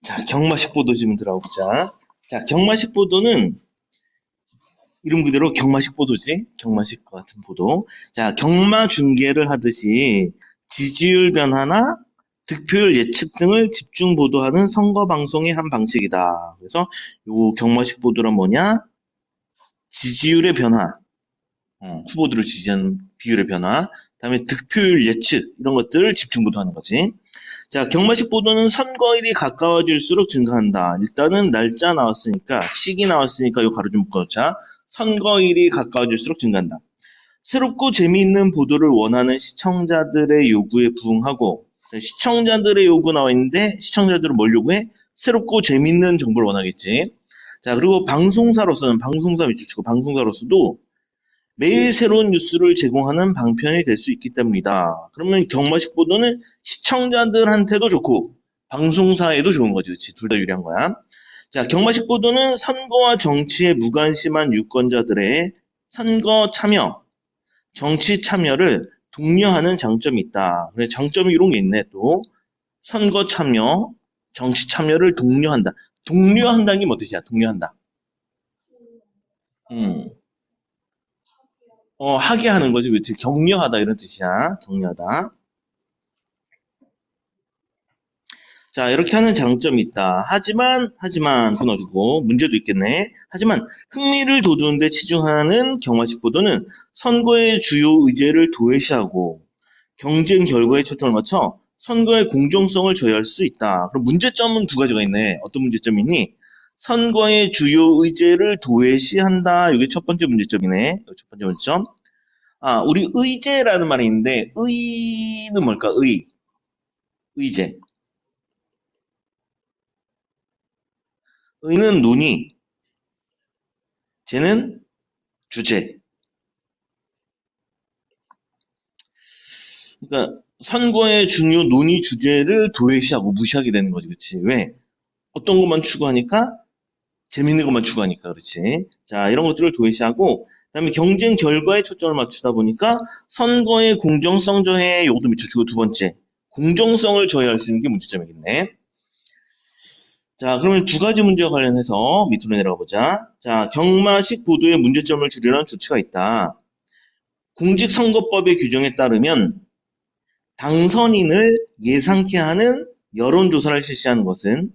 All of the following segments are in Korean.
자, 경마식 보도 지금 들어보자. 자, 경마식 보도는 이름 그대로 경마식 보도지. 경마식 같은 보도. 자, 경마 중계를 하듯이 지지율 변화나 득표율 예측 등을 집중 보도하는 선거 방송의 한 방식이다. 그래서 요 경마식 보도란 뭐냐? 지지율의 변화, 후보들을 지지하는 비율의 변화, 그다음에 득표율 예측 이런 것들을 집중 보도하는 거지. 자, 경마식 보도는 선거일이 가까워질수록 증가한다. 일단은 날짜 나왔으니까, 시기 나왔으니까 요 가로 좀 묶어놓자. 선거일이 가까워질수록 증가한다. 새롭고 재미있는 보도를 원하는 시청자들의 요구에 부응하고, 시청자들의 요구 나와 있는데, 시청자들은 뭘 요구해? 새롭고 재미있는 정보를 원하겠지. 자, 그리고 방송사로서는, 방송사 밑줄 치고 방송사로서도 매일 새로운 뉴스를 제공하는 방편이 될 수 있기 때문이다. 그러면 경마식 보도는 시청자들한테도 좋고 방송사에도 좋은 거지. 그렇지? 둘 다 유리한 거야. 자, 경마식 보도는 선거와 정치에 무관심한 유권자들의 선거 참여, 정치 참여를 독려하는 장점이 있다. 그래, 장점이 이런 게 있네, 또. 선거 참여, 정치 참여를 독려한다. 독려한다는 게 뭐 뜻이야? 독려한다. 음. 하게 하는 거지. 그렇지? 격려하다 이런 뜻이야. 격려하다. 자, 이렇게 하는 장점이 있다. 하지만 끊어주고 문제도 있겠네. 하지만 흥미를 돋우는 데 치중하는 경마식 보도는 선거의 주요 의제를 도외시하고 경쟁 결과에 초점을 맞춰 선거의 공정성을 저해할 수 있다. 그럼 문제점은 두 가지가 있네. 어떤 문제점이 있니? 선거의 주요 의제를 도외시한다. 이게 첫 번째 문제점이네. 첫 번째 문제점. 아, 우리 의제라는 말이 있는데 의는 뭘까? 의제. 의는 논의, 제는 주제. 그러니까 선거의 중요 논의 주제를 도외시하고 무시하게 되는 거지, 그렇지? 왜? 어떤 것만 추구하니까 재밌는 것만 추구하니까, 그렇지? 자, 이런 것들을 도외시하고 그다음에 경쟁 결과에 초점을 맞추다 보니까 선거의 공정성 저해 요것도 밑줄 두 번째. 공정성을 저해할 수 있는 게 문제점이겠네. 자, 그러면 두 가지 문제와 관련해서 밑으로 내려가 보자. 자, 경마식 보도의 문제점을 줄이려는 조치가 있다. 공직선거법의 규정에 따르면 당선인을 예상케 하는 여론조사를 실시하는 것은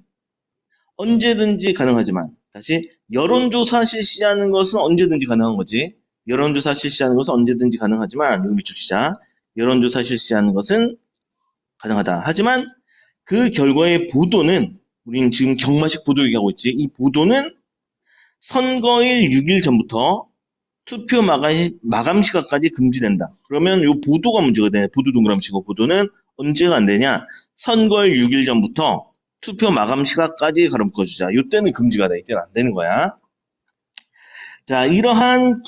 언제든지 가능하지만, 다시, 여론조사 실시하는 것은 언제든지 가능한 거지. 여론조사 실시하는 것은 언제든지 가능하지만, 여기 밑줄 치자. 여론조사 실시하는 것은 가능하다. 하지만 그 결과의 보도는, 우리는 지금 경마식 보도 얘기하고 있지. 이 보도는 선거일 6일 전부터 투표 마감 시각까지 금지된다. 그러면 이 보도가 문제가 되네. 보도 동그라미 치고 보도는 언제가 안 되냐? 선거일 6일 전부터 투표 마감 시각까지 가로 묶어주자. 이때는 금지가 돼. 이때는 안 되는 거야. 자, 이러한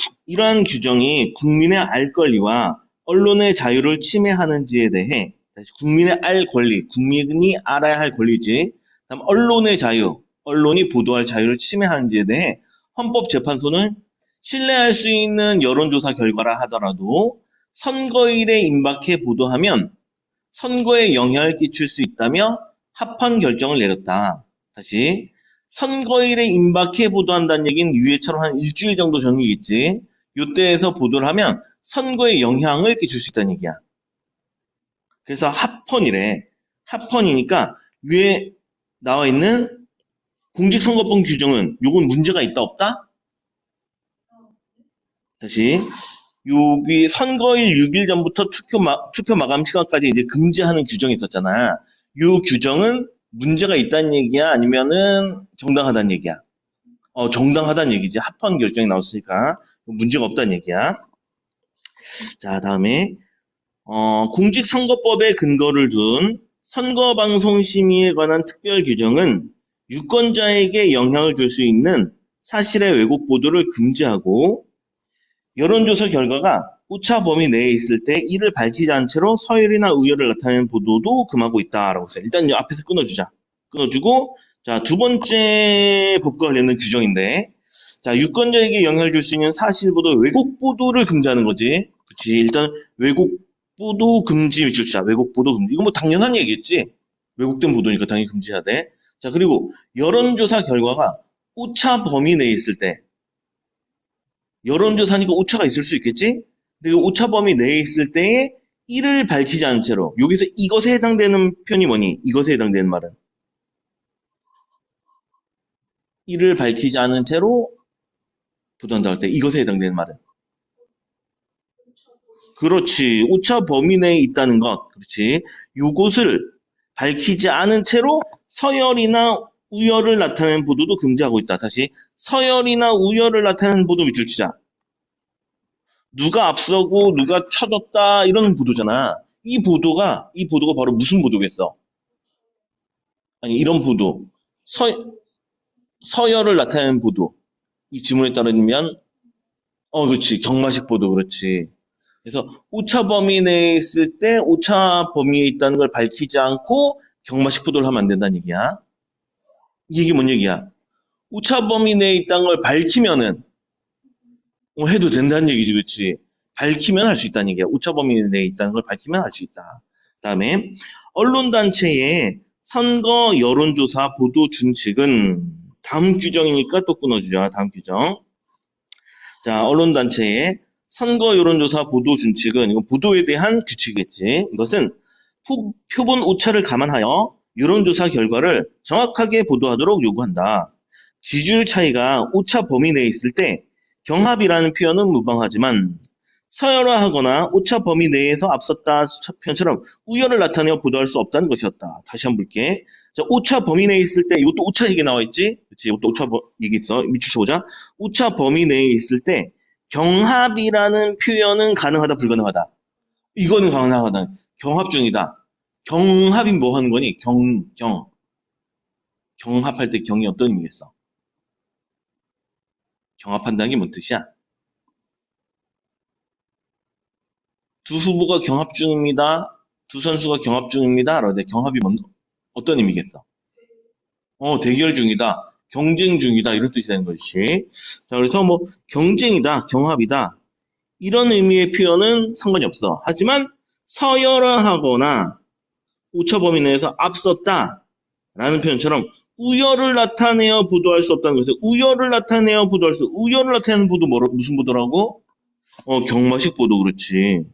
규정이 국민의 알 권리와 언론의 자유를 침해하는지에 대해 다시 국민의 알 권리, 국민이 알아야 할 권리지. 다음 언론의 자유, 언론이 보도할 자유를 침해하는지에 대해 헌법재판소는 신뢰할 수 있는 여론조사 결과라 하더라도 선거일에 임박해 보도하면 선거에 영향을 끼칠 수 있다며 합헌 결정을 내렸다. 다시 선거일에 임박해 보도한다는 얘기는 유예처럼 한 일주일 정도 전이겠지. 이때에서 보도를 하면 선거에 영향을 끼칠 수 있다는 얘기야. 그래서 합헌이래. 합헌이니까 위에 나와 있는 공직선거법 규정은 요건 문제가 있다 없다? 다시 여기 선거일 6일 전부터 투표 마감 시간까지 이제 금지하는 규정이 있었잖아. 이 규정은 문제가 있다는 얘기야? 아니면은 정당하다는 얘기야? 정당하다는 얘기지. 합헌 결정이 나왔으니까 문제가 없다는 얘기야. 자, 다음에 공직선거법에 근거를 둔 선거방송심의에 관한 특별 규정은 유권자에게 영향을 줄 수 있는 사실의 왜곡 보도를 금지하고 여론조사 결과가 오차 범위 내에 있을 때 이를 밝히지 않은 채로 서열이나 의열을 나타내는 보도도 금하고 있다라고 써요. 일단 앞에서 끊어주자. 끊어주고 자, 두 번째 법과 관련된 규정인데 자, 유권자에게 영향을 줄 수 있는 사실 보도, 왜곡 보도를 금지하는 거지. 그렇지. 일단 왜곡 보도 금지 밑줄자. 왜곡 보도 금지. 이거 뭐 당연한 얘기겠지. 왜곡된 보도니까 당연히 금지해야 돼. 자, 그리고 여론조사 결과가 오차 범위 내에 있을 때, 여론조사니까 오차가 있을 수 있겠지? 근데 그 오차 범위 내에 있을 때에 이를 밝히지 않은 채로, 여기서 이것에 해당되는 표현이 뭐니? 이것에 해당되는 말은 이를 밝히지 않은 채로 보도한다 할 때 이것에 해당되는 말은 그렇지. 오차 범위 내에 있다는 것. 그렇지. 요것을 밝히지 않은 채로 서열이나 우열을 나타내는 보도도 금지하고 있다. 다시 서열이나 우열을 나타내는 보도 밑줄 치자. 누가 앞서고 누가 쳐졌다 이런 보도잖아. 이 보도가 바로 무슨 보도겠어? 아니 이런 보도. 서열을 나타내는 보도. 이 지문에 따르면 그렇지. 경마식 보도 그렇지. 그래서 오차 범위 내에 있을 때 오차 범위에 있다는 걸 밝히지 않고 경마식 보도를 하면 안 된다는 얘기야. 이게 뭔 얘기야? 오차 범위 내에 있다는 걸 밝히면은 해도 된다는 얘기지, 그렇지? 밝히면 할 수 있다는 얘기야. 오차 범위 내에 있다는 걸 밝히면 할 수 있다. 그다음에 언론단체의 선거 여론조사 보도 준칙은 다음 규정이니까 또 끊어주자. 다음 규정. 자, 언론단체의 선거 여론조사 보도 준칙은 이건 보도에 대한 규칙이겠지. 이것은 표본 오차를 감안하여 여론조사 결과를 정확하게 보도하도록 요구한다. 지지율 차이가 오차 범위 내에 있을 때 경합이라는 표현은 무방하지만 서열화하거나 오차 범위 내에서 앞섰다 표현처럼 우열을 나타내어 보도할 수 없다는 것이었다. 다시 한번 볼게. 자, 오차 범위 내에 있을 때 이것도 오차 얘기 나와 있지? 그치? 이것도 오차 얘기 있어. 밑줄 쳐보자. 오차 범위 내에 있을 때 경합이라는 표현은 가능하다, 불가능하다. 이거는 가능하다. 경합 중이다. 경합이 뭐 하는 거니? 경합할 때 경이 어떤 의미겠어? 경합한다는 게 뭔 뜻이야? 두 후보가 경합 중입니다. 두 선수가 경합 중입니다. 그런데 경합이 어떤 의미겠어? 대결 중이다. 경쟁 중이다. 이런 뜻이 되는 것이. 자, 그래서 뭐 경쟁이다. 경합이다. 이런 의미의 표현은 상관이 없어. 하지만 서열화하거나 오차 범위 내에서 앞섰다. 라는 표현처럼 우열을 나타내어 보도할 수 없다는 것이죠. 우열을 나타내어 보도할 수, 우열을 나타내는 보도 무슨 보도라고? 경마식 보도 그렇지.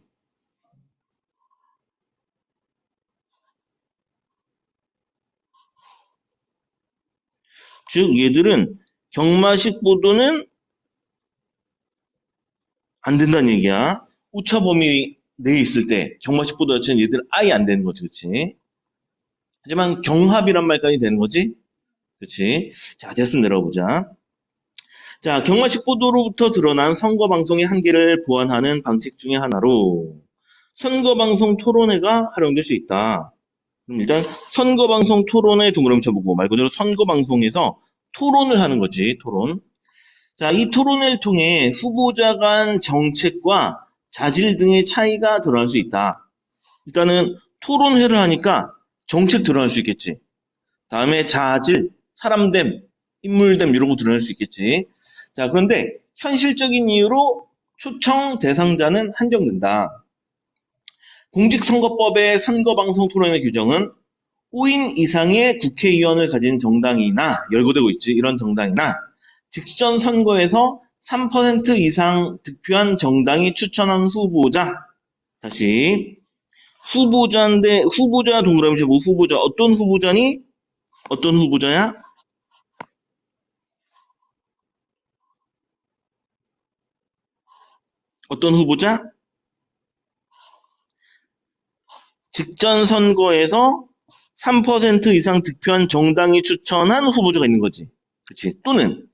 즉 얘들은 경마식 보도는 안 된다는 얘기야. 오차 범위 내에 있을 때 경마식 보도 자체는 얘들은 아예 안 되는 거지, 그렇지? 하지만 경합이란 말까지 되는 거지, 그렇지? 자, 됐으면 내려보자. 자, 경마식 보도로부터 드러난 선거 방송의 한계를 보완하는 방식 중에 하나로 선거 방송 토론회가 활용될 수 있다. 그럼 일단 선거 방송 토론회 동그라미 쳐보고 말 그대로 선거 방송에서 토론을 하는 거지, 토론. 자, 이 토론을 통해 후보자 간 정책과 자질 등의 차이가 드러날 수 있다. 일단은 토론회를 하니까 정책 드러날 수 있겠지. 다음에 자질, 사람됨, 인물됨 이런 거 드러날 수 있겠지. 자, 그런데 현실적인 이유로 초청 대상자는 한정된다. 공직선거법의 선거방송 토론회 규정은 5인 이상의 국회의원을 가진 정당이나 열거되고 있지. 이런 정당이나 직전 선거에서 3% 이상 득표한 정당이 추천한 후보자. 다시 후보자인데 후보자 동그라미 쳐보 후보자 어떤 후보자니? 어떤 후보자야? 어떤 후보자? 직전 선거에서 3% 이상 득표한 정당이 추천한 후보자가 있는 거지. 그렇지? 또는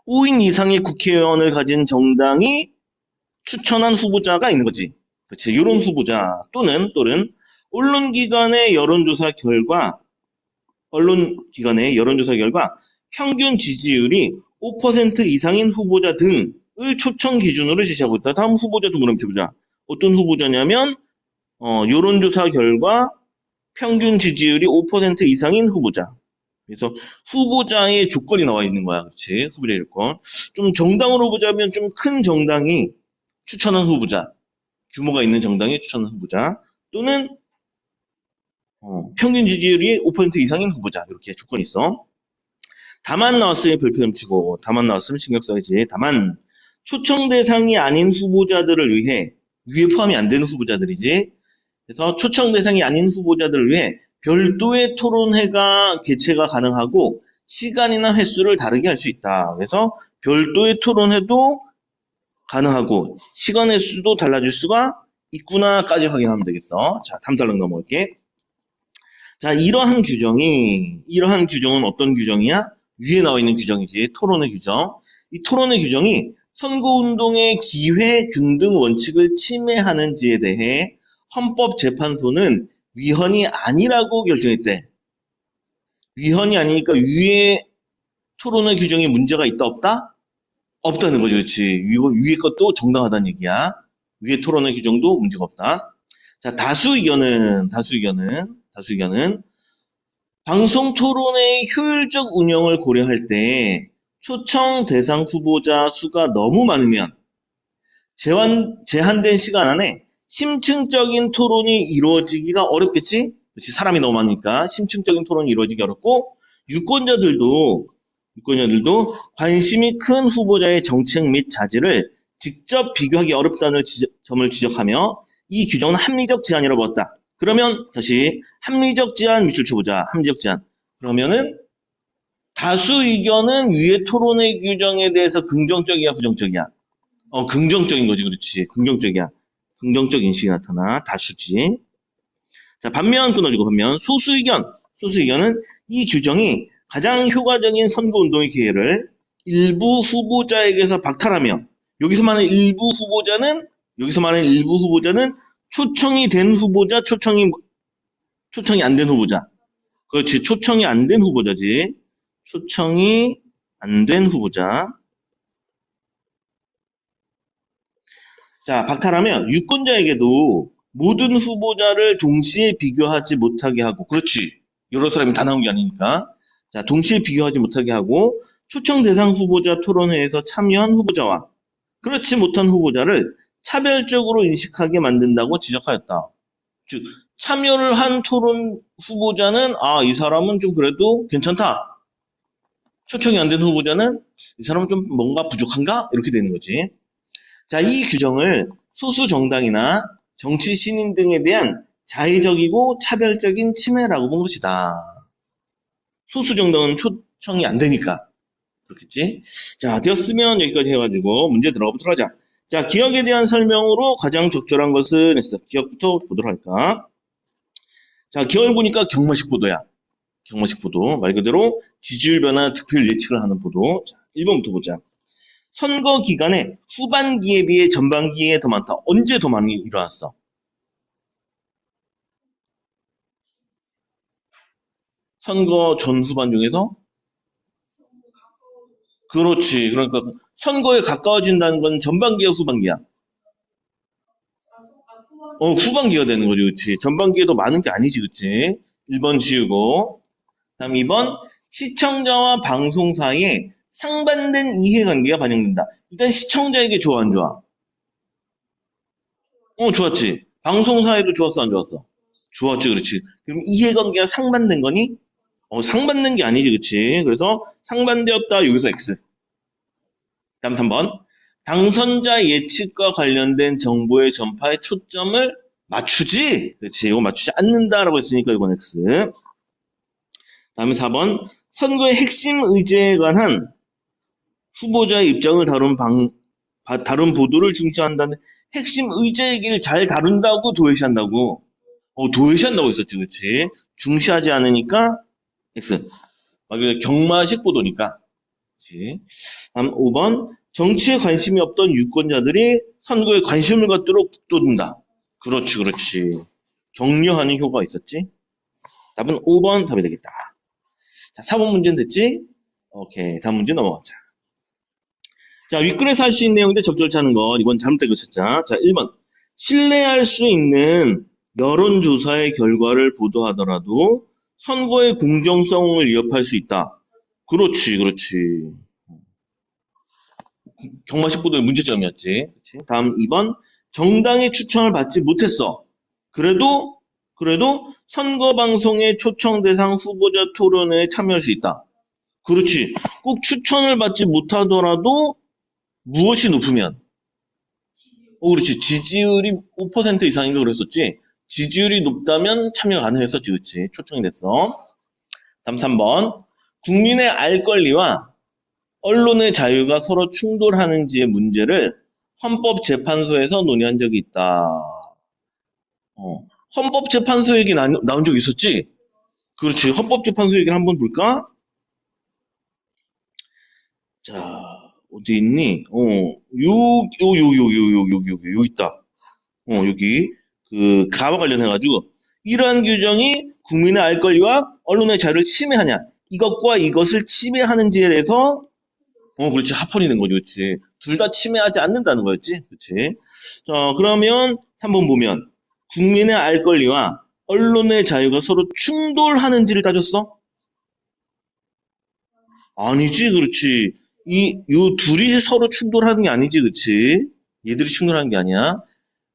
5인 이상의 국회의원을 가진 정당이 추천한 후보자가 있는 거지. 그렇지? 이런 후보자 또는 언론기관의 여론조사 결과 평균 지지율이 5% 이상인 후보자 등을 초청 기준으로 제시하고 있다. 다음 후보자 동그라미 쳐보자. 어떤 후보자냐면 여론조사 결과 평균 지지율이 5% 이상인 후보자. 그래서 후보자의 조건이 나와 있는 거야. 그렇지? 후보자의 조건. 좀 정당으로 보자면 좀 큰 정당이 추천한 후보자. 규모가 있는 정당이 추천한 후보자. 또는 평균 지지율이 5% 이상인 후보자. 이렇게 조건이 있어. 다만 나왔으면 별표 치고, 다만 나왔으면 신경 써야지. 다만, 초청 대상이 아닌 후보자들을 위해, 위에 포함이 안 되는 후보자들이지. 그래서 초청 대상이 아닌 후보자들을 위해 별도의 토론회가 개최가 가능하고, 시간이나 횟수를 다르게 할 수 있다. 그래서 별도의 토론회도 가능하고, 시간 횟수도 달라질 수가 있구나까지 확인하면 되겠어. 자, 다음 달로 넘어갈게. 자, 이러한 규정은 어떤 규정이야? 위에 나와 있는 규정이지. 토론의 규정. 이 토론의 규정이 선거운동의 기회 균등 원칙을 침해하는지에 대해 헌법재판소는 위헌이 아니라고 결정했대. 위헌이 아니니까 위에 토론의 규정에 문제가 있다, 없다? 없다는 거지, 그렇지. 위에 것도 정당하다는 얘기야. 위에 토론의 규정도 문제가 없다. 자, 다수 의견은 방송 토론회의 효율적 운영을 고려할 때 초청 대상 후보자 수가 너무 많으면 제한된 시간 안에 심층적인 토론이 이루어지기가 어렵겠지? 그렇지, 사람이 너무 많으니까 심층적인 토론이 이루어지기 어렵고 유권자들도 관심이 큰 후보자의 정책 및 자질을 직접 비교하기 어렵다는 점을 지적하며 이 규정은 합리적 제한이라고 봤다. 그러면 다시 합리적 제한 밑줄 쳐보자. 합리적 제한. 그러면은 다수 의견은 위에 토론회 규정에 대해서 긍정적이야, 부정적이야? 긍정적인 거지, 그렇지. 긍정적이야. 긍정적 인식이 나타나. 다수지. 자, 반면 소수 의견은 이 규정이 가장 효과적인 선거운동의 기회를 일부 후보자에게서 박탈하며 여기서 말하는 일부 후보자는 초청이 된 후보자, 초청이 안 된 후보자. 그렇지, 초청이 안 된 후보자지. 초청이 안 된 후보자. 자, 박탈하면 유권자에게도 모든 후보자를 동시에 비교하지 못하게 하고, 그렇지, 여러 사람이 다 나온 게 아니니까. 자, 동시에 비교하지 못하게 하고 초청 대상 후보자 토론회에서 참여한 후보자와 그렇지 못한 후보자를 차별적으로 인식하게 만든다고 지적하였다. 즉, 참여를 한 토론 후보자는 이 사람은 좀 그래도 괜찮다. 초청이 안 된 후보자는 이 사람은 좀 뭔가 부족한가? 이렇게 되는 거지. 자, 이 규정을 소수 정당이나 정치 신인 등에 대한 자의적이고 차별적인 침해라고 본 것이다. 소수 정당은 초청이 안 되니까. 그렇겠지? 자, 되었으면 여기까지 해가지고 문제 들어가보도록 하자. 자, 기억에 대한 설명으로 가장 적절한 것은 했어. 기억부터 보도록 할까? 자, 기억을 보니까 경마식 보도야. 경마식 보도. 말 그대로 지지율 변화 득표율 예측을 하는 보도. 자, 1번부터 보자. 선거 기간에 후반기에 비해 전반기에 더 많다. 언제 더 많이 일어났어? 선거 전 후반 중에서? 그렇지. 그러니까 선거에 가까워진다는 건 전반기야, 후반기야? 후반기가 되는 거지, 그치? 전반기에도 많은 게 아니지, 그치? 1번 지우고. 다음 2번, 시청자와 방송 사이에 상반된 이해관계가 반영된다. 일단 시청자에게 좋아, 안 좋아? 좋았지. 방송 사이도 좋았어, 안 좋았어? 좋았지, 그렇지. 그럼 이해관계가 상반된 거니? 상반된 게 아니지, 그치? 그래서 상반되었다, 여기서 X. 다음 3번. 당선자 예측과 관련된 정보의 전파에 초점을 맞추지? 그렇지. 이거 맞추지 않는다라고 했으니까 이건 X. 다음에 4번. 선거의 핵심 의제에 관한 후보자의 입장을 다룬 보도를 중시한다는 핵심 의제 얘기를 잘 다룬다고 도외시한다고. 도외시한다고 했었지, 그렇지. 중시하지 않으니까 X. 경마식 보도니까. 그렇지. 다음 5번. 정치에 관심이 없던 유권자들이 선거에 관심을 갖도록 북돋운다. 그렇지, 그렇지. 격려하는 효과가 있었지. 답은 5번 답이 되겠다. 자, 4번 문제는 됐지? 오케이. 다음 문제 넘어가자. 자, 윗글에서 할 수 있는 내용인데 적절치 않은 거. 이건 잘못된 거 찾자. 자, 1번. 신뢰할 수 있는 여론조사의 결과를 보도하더라도 선거의 공정성을 위협할 수 있다. 그렇지, 그렇지. 경마식 보도의 문제점이었지. 그치? 다음 2번. 정당의 추천을 받지 못했어. 그래도 그래도 선거방송의 초청 대상 후보자 토론회에 참여할 수 있다. 그렇지. 꼭 추천을 받지 못하더라도 무엇이 높으면? 그렇지. 지지율이 5% 이상인가 그랬었지. 지지율이 높다면 참여 가능했었지. 그렇지. 초청이 됐어. 다음 3번. 국민의 알 권리와 언론의 자유가 서로 충돌하는지의 문제를 헌법재판소에서 논의한 적이 있다. 헌법재판소 얘기 나온 적 있었지? 그렇지. 헌법재판소 얘기를 한번 볼까? 자, 어디 있니? 여기 있다. 여기. 가와 관련해가지고. 이러한 규정이 국민의 알 권리와 언론의 자유를 침해하냐. 이것과 이것을 침해하는지에 대해서, 그렇지. 합헌이 된 거지. 그렇지. 둘 다 침해하지 않는다는 거였지. 그렇지. 자, 그러면 3번 보면, 국민의 알 권리와 언론의 자유가 서로 충돌하는지를 따졌어? 아니지, 그렇지. 요 둘이 서로 충돌하는 게 아니지, 그렇지? 얘들이 충돌하는 게 아니야.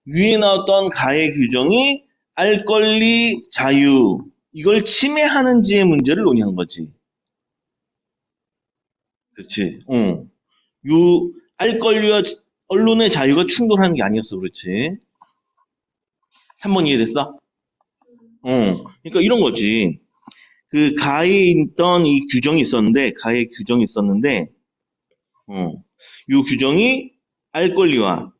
위에 나왔던 가해 규정이 알 권리, 자유, 이걸 침해하는지의 문제를 논의한 거지. 그렇지. 요 알 권리와 언론의 자유가 충돌하는 게 아니었어, 그렇지? 3번 이해됐어? 그러니까 이런 거지. 가해에 있던 이 규정이 있었는데, 가해 규정이 있었는데, 요 규정이 알 권리와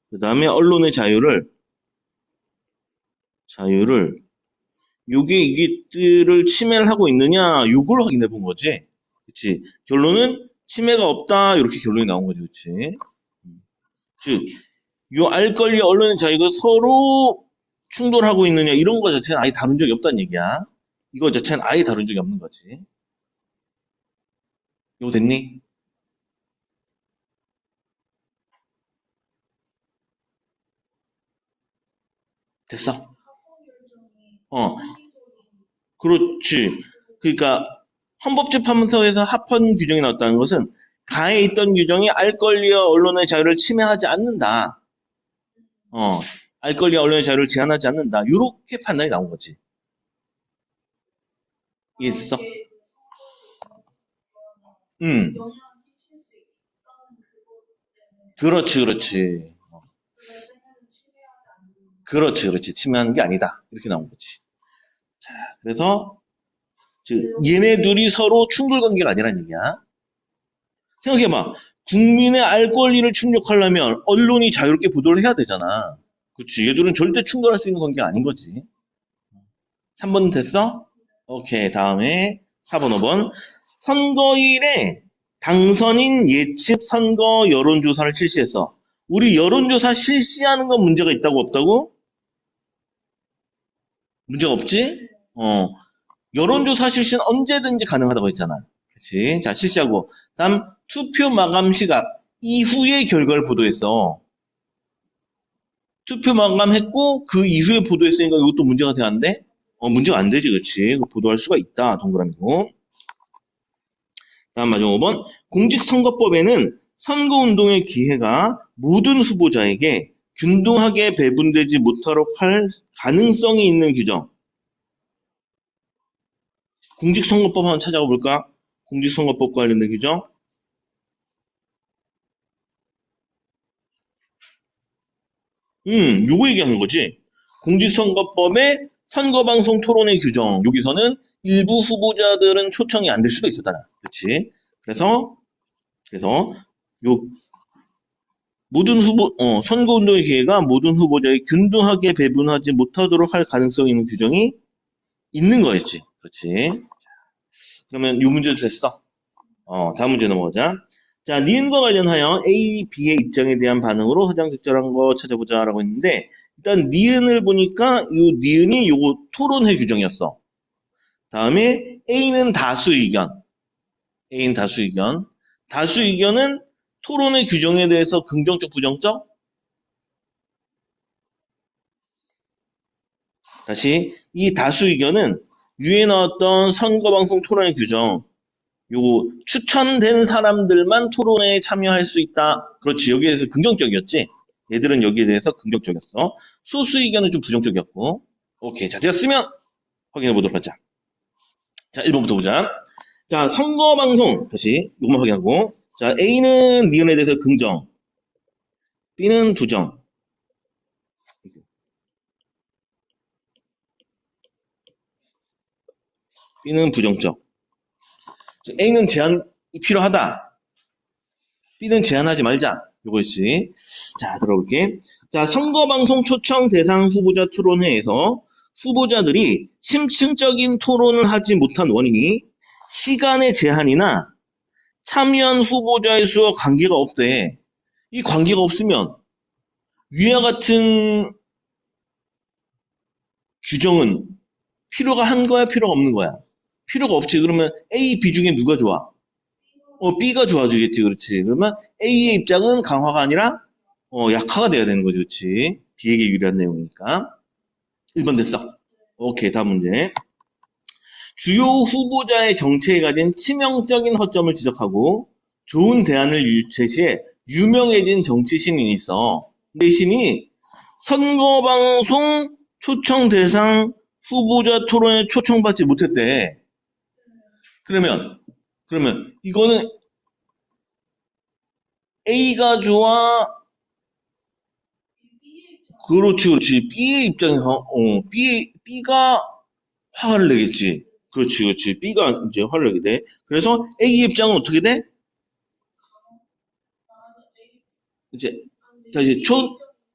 그 다음에 언론의 자유를 이게들을 침해를 하고 있느냐 요걸 확인해 본 거지. 그치? 결론은 침해가 없다 이렇게 결론이 나온 거지. 그치? 즉, 요 알 권리 언론의 자유가 서로 충돌하고 있느냐 이런 거 자체는 아예 다룬 적이 없다는 얘기야. 이거 자체는 아예 다룬 적이 없는 거지. 이거 됐니? 됐어? 어, 그렇지. 그러니까 헌법재판소에서 합헌 규정이 나왔다는 것은 가해 있던 규정이 알 권리와 언론의 자유를 침해하지 않는다. 알 권리와 언론의 자유를 제한하지 않는다. 이렇게 판단이 나온 거지. 이해됐어? 음, 그렇지, 그렇지. 그렇지. 침해하는 게 아니다. 이렇게 나온 거지. 자, 그래서 얘네 둘이 서로 충돌 관계가 아니란 얘기야. 생각해봐. 국민의 알 권리를 충족하려면 언론이 자유롭게 보도를 해야 되잖아. 그렇지. 얘들은 절대 충돌할 수 있는 관계가 아닌 거지. 3번 됐어? 오케이. 다음에 4번, 5번. 선거일에 당선인 예측 선거 여론조사를 실시해서 우리 여론조사 실시하는 건 문제가 있다고 없다고? 문제가 없지? 여론조사 실시는 언제든지 가능하다고 했잖아. 그렇지? 자, 실시하고. 다음 투표 마감 시각 이후의 결과를 보도했어. 투표 마감했고 그 이후에 보도했으니까 이것도 문제가 되는데 문제가 안 되지, 그렇지? 보도할 수가 있다, 동그라미고. 다음 마지막 5번. 공직선거법에는 선거운동의 기회가 모든 후보자에게 균등하게 배분되지 못하도록 할 가능성이 있는 규정. 공직선거법 한번 찾아가 볼까? 공직선거법 관련된 규정. 요거 얘기하는 거지. 공직선거법의 선거방송 토론회 규정. 여기서는 일부 후보자들은 초청이 안 될 수도 있었다. 그렇지? 그래서 요 모든 선거운동의 기회가 모든 후보자에게 균등하게 배분하지 못하도록 할 가능성이 있는 규정이 있는 거였지. 그렇지? 그러면 요 문제도 됐어. 다음 문제 넘어가자. 자, 니은과 관련하여 A, B의 입장에 대한 반응으로 가장 적절한 거 찾아보자라고 했는데 일단 니은을 보니까 요 니은이 요거 토론회 규정이었어. 다음에 A는 다수 의견. A는 다수 의견. 다수 의견은 토론회 규정에 대해서 긍정적, 부정적? 다시 이 다수 의견은 위에 나왔던 선거방송 토론회 규정 요거 추천된 사람들만 토론회에 참여할 수 있다. 그렇지. 여기에 대해서 긍정적이었지. 얘들은 여기에 대해서 긍정적이었어. 소수 의견은 좀 부정적이었고. 오케이. 자, 되었으면 확인해 보도록 하자. 자, 1번부터 보자. 자, 선거방송. 다시 이것만 확인하고. 자, A는 니은에 대해서 긍정. B는 부정. B는 부정적. A는 제한이 필요하다. B는 제한하지 말자. 요거지. 자, 들어볼게. 자, 선거방송 초청 대상 후보자 토론회에서 후보자들이 심층적인 토론을 하지 못한 원인이 시간의 제한이나 참여한 후보자의 수와 관계가 없대. 이 관계가 없으면 위와 같은 규정은 필요가 한 거야, 필요가 없는 거야? 필요가 없지. 그러면 A, B 중에 누가 좋아? B가 좋아지겠지, 그렇지. 그러면 A의 입장은 강화가 아니라 약화가 돼야 되는 거지, 그렇지. B에게 유리한 내용이니까. 1번 됐어. 오케이, 다음 문제. 주요 후보자의 정체에 가진 치명적인 허점을 지적하고 좋은 대안을 제시해 유명해진 정치 신인이 있어. 근데 이 신인이 선거방송 초청 대상 후보자 토론에 초청받지 못했대. 그러면 이거는 A가 좋아. 그렇지. B의 입장에서 B가 화를 내겠지. 그렇지. B가 이제 화를 내게 돼. 그래서 A의 입장은 어떻게 돼? 이제 다시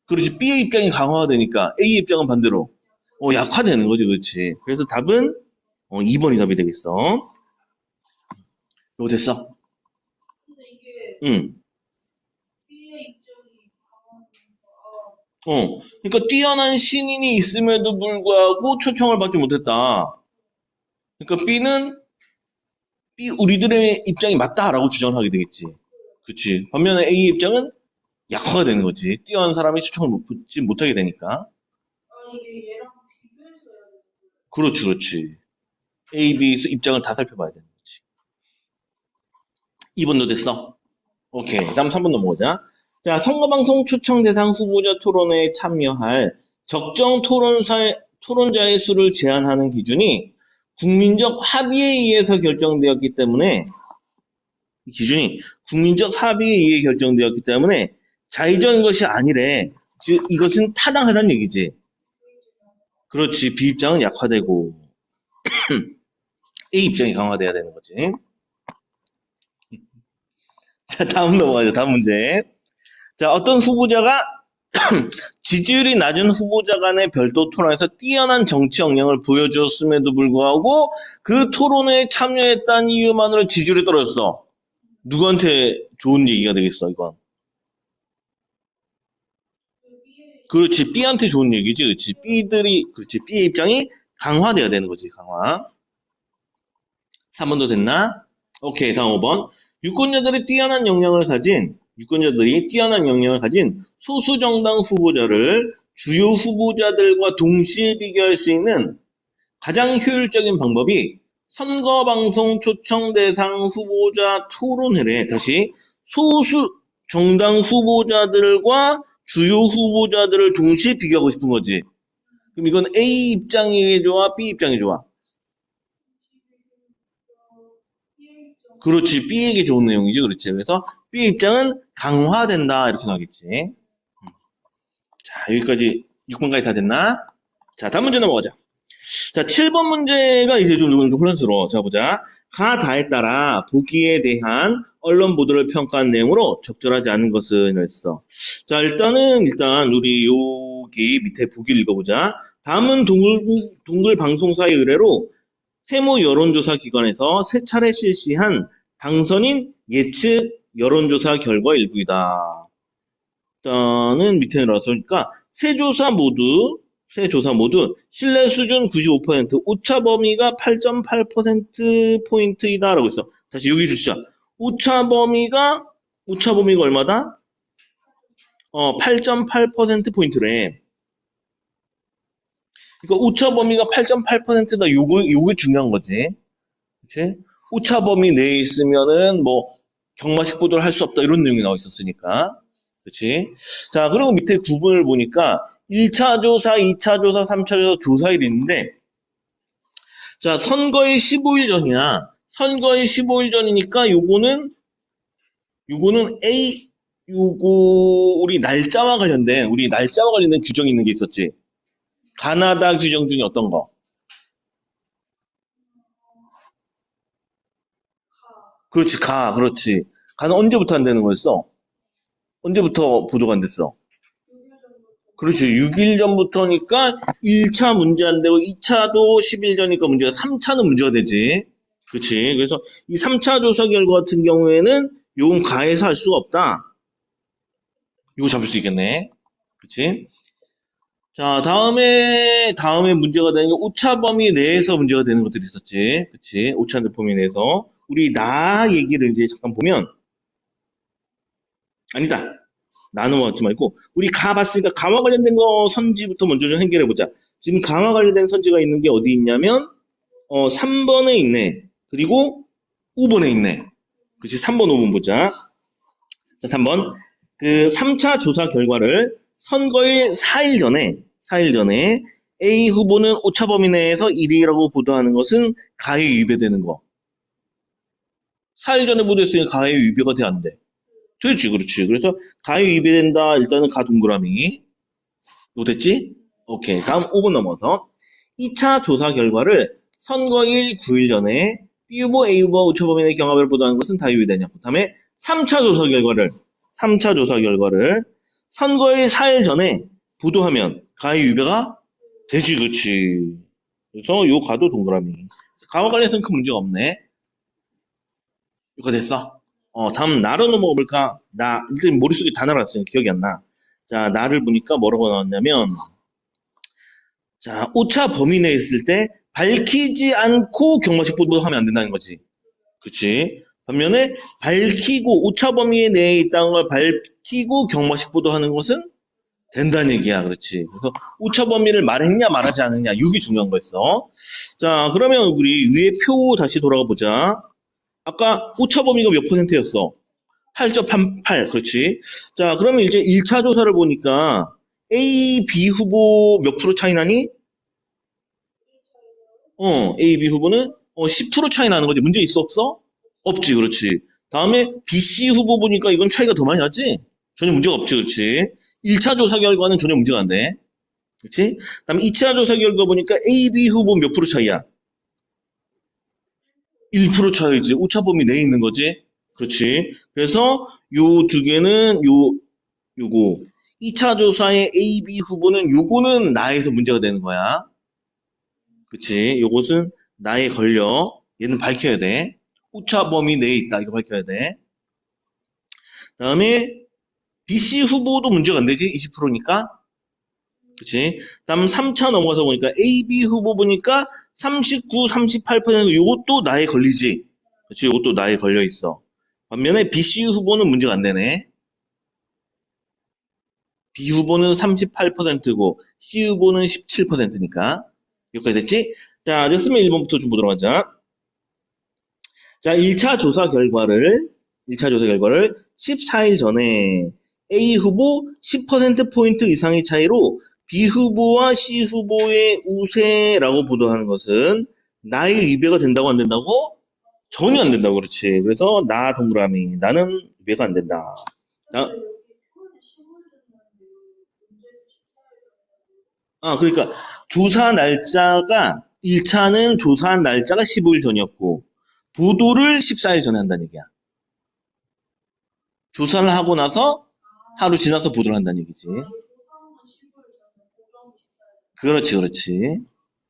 그렇지. B의 입장이 강화가 되니까 A의 입장은 반대로 약화되는 거지, 그렇지. 그래서 답은 2번이 답이 되겠어. 이거 됐어? 응. 그러니까 뛰어난 신인이 있음에도 불구하고 초청을 받지 못했다. 그러니까 우리들의 입장이 맞다라고 주장을 하게 되겠지. 그렇지. 반면에 A의 입장은 약화가 되는 거지. 뛰어난 사람이 초청을 받지 못하게 되니까. 그렇지. A, B 입장을 다 살펴봐야 되는 거지. 2번도 됐어. 오케이. 다음 3번 넘어가자. 자, 선거방송 초청 대상 후보자 토론회에 참여할 적정 토론자의 수를 제한하는 기준이 국민적 합의에 의해서 결정되었기 때문에 이 기준이 국민적 합의에 의해 결정되었기 때문에 자의적인 것이 아니래. 즉 이것은 타당하다는 얘기지. 그렇지. B 입장은 약화되고 A 입장이 강화돼야 되는 거지. 자, 다음 넘어가죠. 다음 문제. 자, 어떤 후보자가 지지율이 낮은 후보자 간의 별도 토론에서 뛰어난 정치 역량을 보여주었음에도 불구하고 그 토론회에 참여했다는 이유만으로 지지율이 떨어졌어. 누구한테 좋은 얘기가 되겠어, 이건? 그렇지. B한테 좋은 얘기지. 그렇지. B의 입장이 강화돼야 되는 거지, 강화. 3번도 됐나? 오케이, 다음 5번. 유권자들이 뛰어난 역량을 가진 소수 정당 후보자를 주요 후보자들과 동시에 비교할 수 있는 가장 효율적인 방법이 선거방송 초청 대상 후보자 토론회래. 다시 소수 정당 후보자들과 주요 후보자들을 동시에 비교하고 싶은 거지. 그럼 이건 A 입장이 좋아, B 입장이 좋아? 그렇지. B에게 좋은 내용이지. 그렇지. 그래서 B 입장은 강화된다. 이렇게 나오겠지. 자, 여기까지 6번까지 다 됐나? 자, 다음 문제 넘어가자. 자, 7번 문제가 이제 좀 혼란스러워. 자, 보자. 가다에 따라 보기에 대한 언론 보도를 평가한 내용으로 적절하지 않은 것은 했어. 자, 일단 우리 여기 밑에 보기를 읽어보자. 다음은 동글 방송사의 의뢰로 세무 여론조사 기관에서 세 차례 실시한 당선인 예측 여론조사 결과 일부이다. 일단은 밑에 내려와서니까 세 조사 모두 신뢰 수준 95%, 오차 범위가 8.8%포인트이다라고 했어. 다시 여기 주시죠. 오차 범위가 얼마다? 8.8%포인트래. 그러니까 오차 범위가 8.8%다. 요게 중요한 거지. 그치? 오차 범위 내에 있으면은 뭐 경마식 보도를 할 수 없다 이런 내용이 나와 있었으니까. 그치? 자, 그리고 밑에 구분을 보니까 1차 조사, 2차 조사, 3차 조사, 조사일이 있는데, 자, 선거일 15일 전이야. 선거일 15일 전이니까 요거는 요거, 우리 날짜와 관련된 규정이 있는 게 있었지. 가나다 규정 중에 어떤 거? 그렇지, 그렇지. 가는 언제부터 안 되는 거였어? 언제부터 보도가 안 됐어? 그렇지. 6일 전부터니까 1차 문제 안 되고 2차도 10일 전이니까 문제가 3차는 문제가 되지. 그렇지. 그래서 이 3차 조사 결과 같은 경우에는 요건 가해서 할 수가 없다. 이거 잡을 수 있겠네. 그렇지. 자, 다음에 문제가 되는 게 오차 범위 내에서 문제가 되는 것들이 있었지. 그렇지. 오차 범위 내에서. 우리 나 얘기를 이제 잠깐 보면 아니다. 나누어지 말고 우리 가 봤으니까 가와 관련된 거 선지부터 먼저 좀 해결해 보자. 지금 가와 관련된 선지가 있는 게 어디 있냐면 3번에 있네. 그리고 5번에 있네. 그치 3번 5번 보자. 자, 3번. 그 3차 조사 결과를 선거일 4일 전에 A 후보는 오차 범위 내에서 1위라고 보도하는 것은 가해 위배되는 거. 4일 전에 보도했으니까 가해 위배가 돼 안 돼? 되지, 그렇지. 그래서 가해 위배된다. 일단은 가 동그라미. 이거 됐지? 오케이. 다음 5분 넘어서 2차 조사 결과를 선거일 9일 전에 B 후보, A 후보 우처범인의 경합을 보도하는 것은 다 유의되냐. 그 다음에 3차 조사 결과를 선거일 4일 전에 보도하면 가해 유배가 되지, 그렇지. 그래서 요 가도 동그라미. 가와 관련해서는 큰 문제가 없네. 이거 됐어. 다음 나로 넘어가 볼까? 일단 머릿속에 다 날아갔어요. 기억이 안 나. 자, 나를 보니까 뭐라고 나왔냐면, 자, 오차 범위 내에 있을 때 밝히지 않고 경마식 보도하면 안 된다는 거지. 그치? 반면에 밝히고 오차 범위 내에 있다는 걸 밝히고 경마식 보도하는 것은 된다는 얘기야. 그렇지. 그래서 오차 범위를 말했냐 말하지 않느냐 이게 중요한 거였어. 자, 그러면 우리 위에 표 다시 돌아가 보자. 아까 오차 범위가 몇 %였어? 8.38. 그렇지. 자, 그러면 이제 1차 조사를 보니까 A, B 후보 몇 프로 차이 나니? A, B 후보는 10% 차이 나는 거지. 문제 있어, 없어? 없지, 그렇지. 다음에 B, C 후보 보니까 이건 차이가 더 많이 나지? 전혀 문제가 없지, 그렇지. 1차 조사 결과는 전혀 문제가 안 돼. 그렇지? 다음에 2차 조사 결과 보니까 A, B 후보 몇 프로 차이야? 1% 차이지. 오차 범위 내에 있는 거지. 그렇지. 그래서 요 두 개는 요거. 2차 조사의 A, B 후보는 요거는 나에서 문제가 되는 거야. 그치? 요것은 나에 걸려. 얘는 밝혀야 돼. 오차 범위 내에 있다. 이거 밝혀야 돼. 다음에 BC 후보도 문제가 안 되지? 20%니까. 그치? 다음 3차 넘어가서 보니까 AB 후보 보니까 39, 38% 요것도 나에 걸리지. 그치? 요것도 나에 걸려 있어. 반면에 BC 후보는 문제가 안 되네. B 후보는 38%고 C 후보는 17%니까. 여기까지 됐지? 자, 됐으면 1번부터 좀 보도록 하자. 자, 1차 조사 결과를 14일 전에 A 후보 10%포인트 이상의 차이로 B 후보와 C 후보의 우세라고 보도하는 것은 나의 위배가 된다고 안 된다고? 전혀 안 된다고 그렇지. 그래서 나 동그라미. 나는 위배가 안 된다. 나, 그러니까 조사 날짜가 1차는 조사한 날짜가 15일 전이었고 보도를 14일 전에 한다는 얘기야. 조사를 하고 나서 하루 지나서 보도를 한다는 얘기지. 그렇지, 그렇지.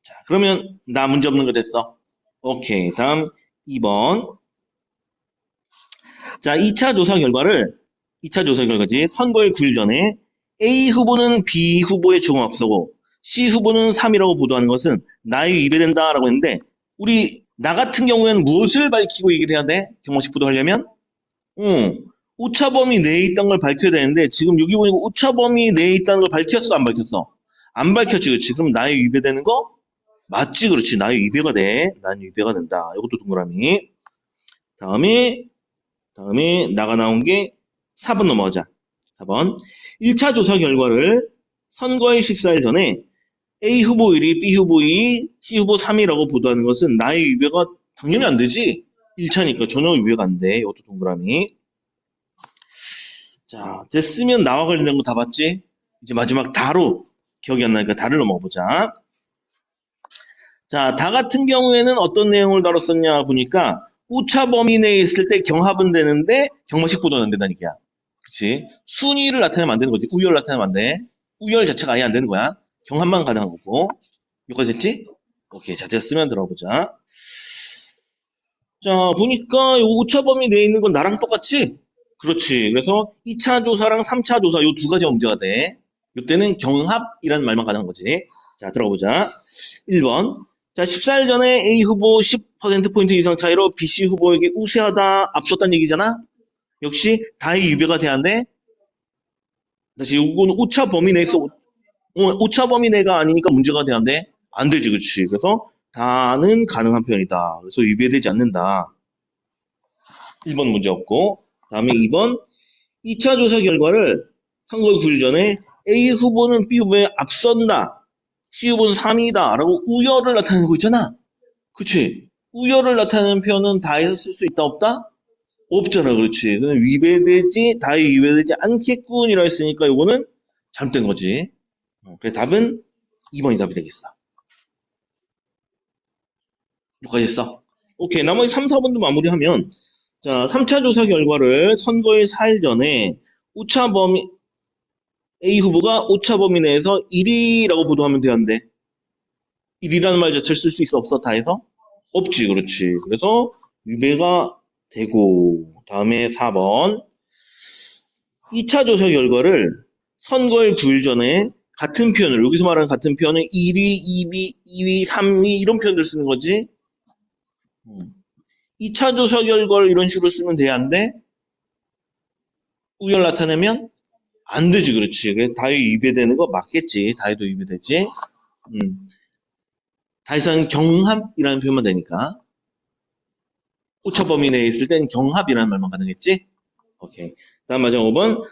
자, 그러면 나 문제 없는 거 됐어. 오케이. 다음 2번. 자, 2차 조사 결과지. 선거일 9일 전에 A 후보는 B 후보의 죽음 앞서고 C 후보는 3이라고 보도하는 것은 나에 위배된다라고 했는데 나 같은 경우에는 무엇을 밝히고 얘기를 해야 돼? 경공식 보도하려면? 오차 범위 내에 있다는 걸 밝혀야 되는데 지금 여기 보니까 오차 범위 내에 있다는 걸 밝혔어, 안 밝혔어? 안 밝혔지, 그렇지? 그럼 나에 위배되는 거? 맞지, 그렇지? 나에 위배가 돼. 난 위배가 된다. 이것도 동그라미. 다음에 나가 나온 게 4번 넘어가자. 4번. 1차 조사 결과를 선거일 14일 전에 A 후보 1위, B 후보 2위, C 후보 3위라고 보도하는 것은 나의 위배가 당연히 안 되지. 1차니까 전혀 위배가 안 돼. 이것도 동그라미. 자, 됐으면 나와 관련된 거 다 봤지? 이제 마지막 다로 기억이 안 나니까 다를 넘어가 보자. 자, 다 같은 경우에는 어떤 내용을 다뤘었냐 보니까 오차 범위 내에 있을 때 경합은 되는데 경마식 보도는 안 된다는 얘기야. 그치? 순위를 나타내면 안 되는 거지. 우열 나타내면 안 돼. 우열 자체가 아예 안 되는 거야. 경합만 가능한 거고. 여기까지 됐지? 오케이. 자, 됐으면 들어보자. 자, 보니까 이 오차 범위 내에 있는 건 나랑 똑같지? 그렇지. 그래서 2차 조사랑 3차 조사 요 두 가지가 문제가 돼. 이때는 경합이라는 말만 가능한 거지. 자, 들어보자. 1번. 자, 14일 전에 A 후보 10%포인트 이상 차이로 BC 후보에게 우세하다, 앞섰다는 얘기잖아? 역시 다의 유배가 돼야 돼. 다시 이거는 오차 범위 내에서 오차 범위 내가 아니니까 문제가 돼야 돼. 안 되지, 그렇지. 그래서 다는 가능한 표현이다. 그래서 유배되지 않는다. 1번 문제 없고. 다음에 2번. 2차 조사 결과를 선거 9일 전에 A 후보는 B 후보에 앞선다. C 후보는 3위다. 라고 우열을 나타내고 있잖아. 그치? 우열을 나타내는 표현은 다에서 쓸 수 있다, 없다? 없잖아, 그렇지. 그는 위배되지, 다에 위배되지 않겠군이라 했으니까 이거는 잘못된 거지. 그래서 답은 2번이 답이 되겠어. 여기까지 했어. 오케이. 나머지 3, 4번도 마무리하면, 자, 3차 조사 결과를 선거일 4일 전에 오차 범위, A 후보가 오차 범위 내에서 1위라고 보도하면 되는데, 1위라는 말 자체를 쓸 수 있어, 없어, 다해서? 없지, 그렇지. 그래서 위배가 되고, 다음에 4번. 2차 조사 결과를 선거일 9일 전에 같은 표현을, 여기서 말하는 같은 표현은 1위, 2위, 2위, 3위, 이런 표현들 쓰는 거지. 2차 조사 결과를 이런 식으로 쓰면 돼, 안 돼? 우열 나타내면? 안 되지, 그렇지. 다에 위배되는 거 맞겠지. 다에도 위배되지. 다에서는 경합이라는 표현만 되니까. 오차 범위 내에 있을 땐 경합이라는 말만 가능했지? 오케이. 다음 마지막 5번.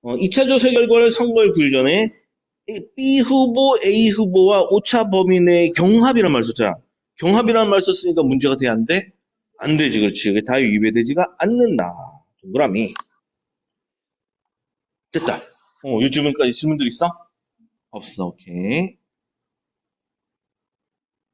2차 조사 결과를 선거일 9일 전에 B 후보, A 후보와 오차 범위 내의 경합이라는 말 썼잖아. 경합이라는 말 썼으니까 문제가 돼야 안 돼? 안 되지, 그렇지. 다에 위배되지가 않는다. 동그라미. 됐다. 요즘은까지 질문들 있어? 없어, 오케이.